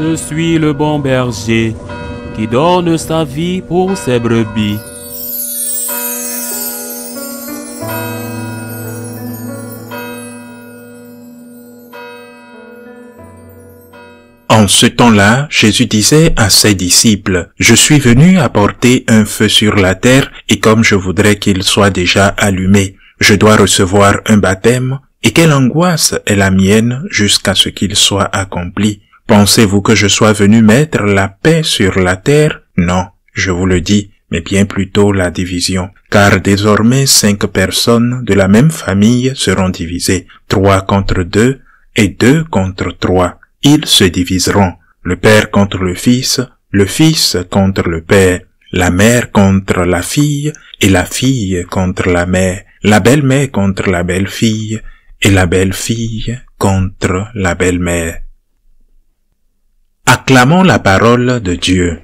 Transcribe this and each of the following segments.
Je suis le bon berger qui donne sa vie pour ses brebis. En ce temps-là, Jésus disait à ses disciples, « Je suis venu apporter un feu sur la terre, et comme je voudrais qu'il soit déjà allumé, je dois recevoir un baptême, et quelle angoisse est la mienne jusqu'à ce qu'il soit accompli. Pensez-vous que je sois venu mettre la paix sur la terre? Non, je vous le dis, mais bien plutôt la division. Car désormais 5 personnes de la même famille seront divisées, 3 contre 2 et 2 contre 3. Ils se diviseront, le père contre le fils contre le père, la mère contre la fille et la fille contre la mère, la belle-mère contre la belle-fille et la belle-fille contre la belle-mère. Acclamons la parole de Dieu.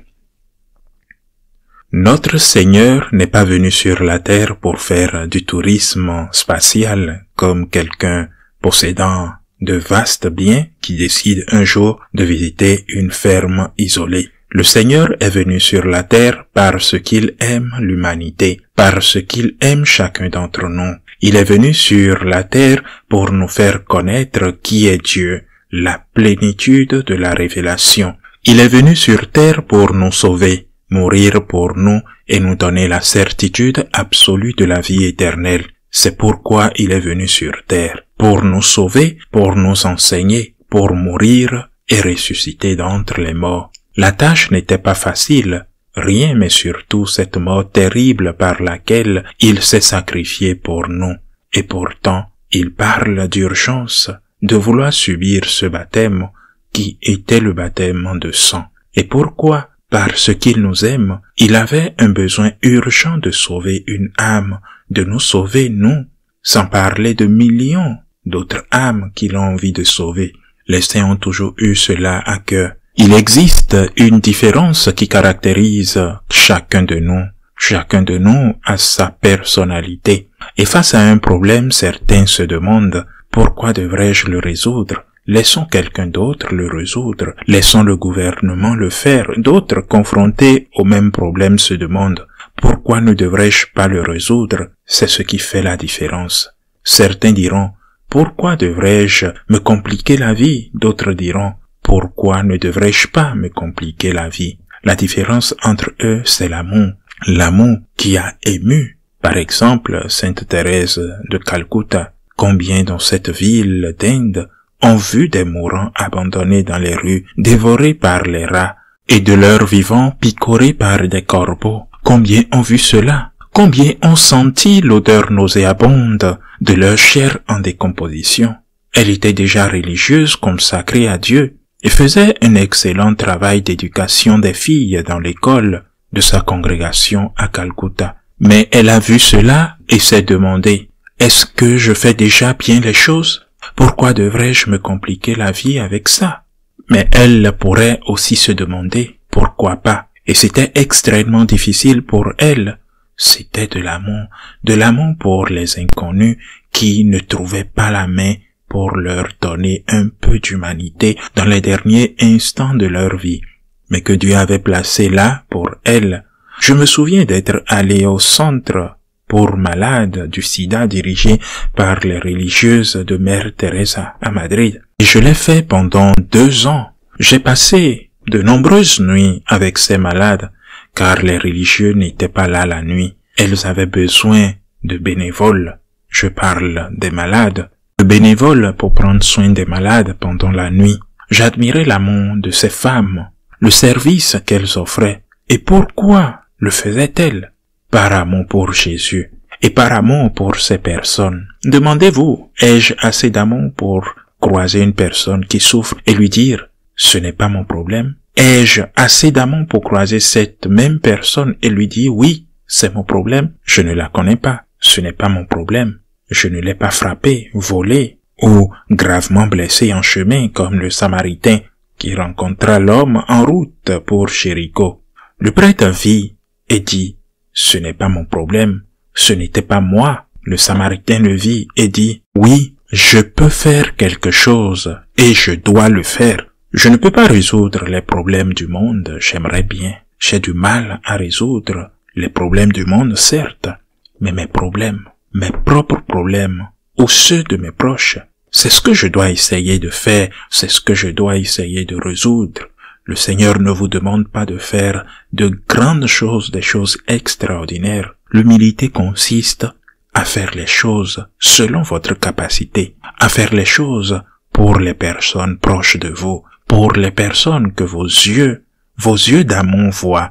Notre Seigneur n'est pas venu sur la terre pour faire du tourisme spatial comme quelqu'un possédant de vastes biens qui décide un jour de visiter une ferme isolée. Le Seigneur est venu sur la terre parce qu'il aime l'humanité, parce qu'il aime chacun d'entre nous. Il est venu sur la terre pour nous faire connaître qui est Dieu, la plénitude de la révélation. Il est venu sur terre pour nous sauver, mourir pour nous et nous donner la certitude absolue de la vie éternelle. C'est pourquoi il est venu sur terre, pour nous sauver, pour nous enseigner, pour mourir et ressusciter d'entre les morts. La tâche n'était pas facile, rien mais surtout cette mort terrible par laquelle il s'est sacrifié pour nous. Et pourtant, il parle d'urgence, de vouloir subir ce baptême qui était le baptême de sang. Et pourquoi? Parce qu'il nous aime, il avait un besoin urgent de sauver une âme, de nous sauver nous, sans parler de millions d'autres âmes qu'il a envie de sauver. Les saints ont toujours eu cela à cœur. Il existe une différence qui caractérise chacun de nous. Chacun de nous a sa personnalité. Et face à un problème, certains se demandent « Pourquoi devrais-je le résoudre ?» Laissons quelqu'un d'autre le résoudre. Laissons le gouvernement le faire. D'autres, confrontés au même problème, se demandent « Pourquoi ne devrais-je pas le résoudre ?» C'est ce qui fait la différence. Certains diront « Pourquoi devrais-je me compliquer la vie ?» D'autres diront « Pourquoi ne devrais-je pas me compliquer la vie ?» La différence entre eux, c'est l'amour. L'amour qui a ému. Par exemple, Sainte Thérèse de Calcutta. Combien dans cette ville d'Inde ont vu des mourants abandonnés dans les rues, dévorés par les rats, et de leurs vivants picorés par des corbeaux. Combien ont vu cela? Combien ont senti l'odeur nauséabonde de leur chair en décomposition? Elle était déjà religieuse, consacrée à Dieu, et faisait un excellent travail d'éducation des filles dans l'école de sa congrégation à Calcutta. Mais elle a vu cela et s'est demandé, est-ce que je fais déjà bien les choses? Pourquoi devrais-je me compliquer la vie avec ça? Mais elle pourrait aussi se demander, pourquoi pas? Et c'était extrêmement difficile pour elle. C'était de l'amour pour les inconnus qui ne trouvaient pas la main pour leur donner un peu d'humanité dans les derniers instants de leur vie, mais que Dieu avait placé là pour elle. Je me souviens d'être allé au centre pour malades du sida dirigé par les religieuses de Mère Teresa à Madrid. Et je l'ai fait pendant 2 ans. J'ai passé de nombreuses nuits avec ces malades, car les religieux n'étaient pas là la nuit. Elles avaient besoin de bénévoles. Je parle des malades. De bénévoles pour prendre soin des malades pendant la nuit. J'admirais l'amour de ces femmes, le service qu'elles offraient. Et pourquoi le faisaient-elles? Par amour pour Jésus et par amour pour ces personnes. Demandez-vous, ai-je assez d'amour pour croiser une personne qui souffre et lui dire « ce n'est pas mon problème » Ai-je assez d'amour pour croiser cette même personne et lui dire « oui, c'est mon problème, je ne la connais pas, ce n'est pas mon problème, je ne l'ai pas frappée, volée ou gravement blessée en chemin comme le Samaritain qui rencontra l'homme en route pour Jéricho. » Le prêtre vit et dit « ce n'est pas mon problème, ce n'était pas moi. » Le Samaritain le vit et dit « oui, je peux faire quelque chose et je dois le faire. Je ne peux pas résoudre les problèmes du monde, j'aimerais bien. J'ai du mal à résoudre les problèmes du monde, certes, mais mes problèmes, mes propres problèmes, ou ceux de mes proches, c'est ce que je dois essayer de faire, c'est ce que je dois essayer de résoudre. Le Seigneur ne vous demande pas de faire de grandes choses, des choses extraordinaires. L'humilité consiste à faire les choses selon votre capacité, à faire les choses pour les personnes proches de vous, pour les personnes que vos yeux d'amour voient,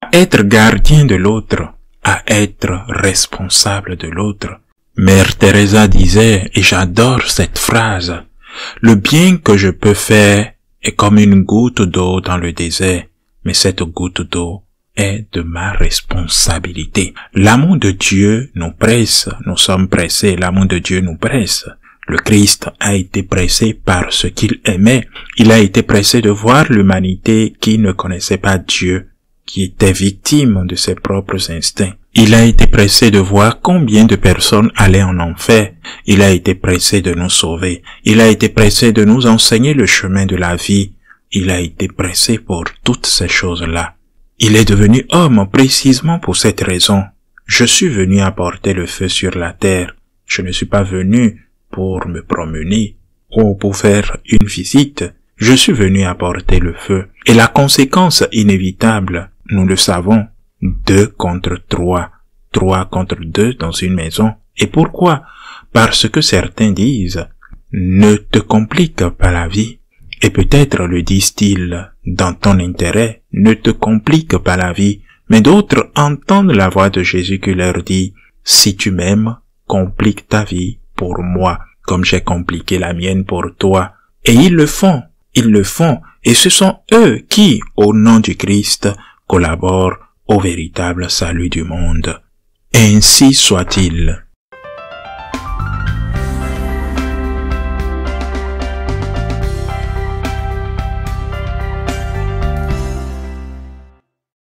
à être gardien de l'autre, à être responsable de l'autre. Mère Teresa disait, et j'adore cette phrase, le bien que je peux faire est comme une goutte d'eau dans le désert, mais cette goutte d'eau est de ma responsabilité. L'amour de Dieu nous presse, nous sommes pressés, l'amour de Dieu nous presse. Le Christ a été pressé par ce qu'il aimait. Il a été pressé de voir l'humanité qui ne connaissait pas Dieu, qui était victime de ses propres instincts. Il a été pressé de voir combien de personnes allaient en enfer. Il a été pressé de nous sauver. Il a été pressé de nous enseigner le chemin de la vie. Il a été pressé pour toutes ces choses-là. Il est devenu homme précisément pour cette raison. Je suis venu apporter le feu sur la terre. Je ne suis pas venu pour me promener ou pour faire une visite. Je suis venu apporter le feu. Et la conséquence inévitable, nous le savons, 2 contre 3, 3 contre 2 dans une maison. Et pourquoi? Parce que certains disent, ne te complique pas la vie. Et peut-être le disent-ils dans ton intérêt, ne te complique pas la vie. Mais d'autres entendent la voix de Jésus qui leur dit, si tu m'aimes, complique ta vie pour moi, comme j'ai compliqué la mienne pour toi. Et ils le font, et ce sont eux qui, au nom du Christ, collaborent au véritable salut du monde. Ainsi soit-il.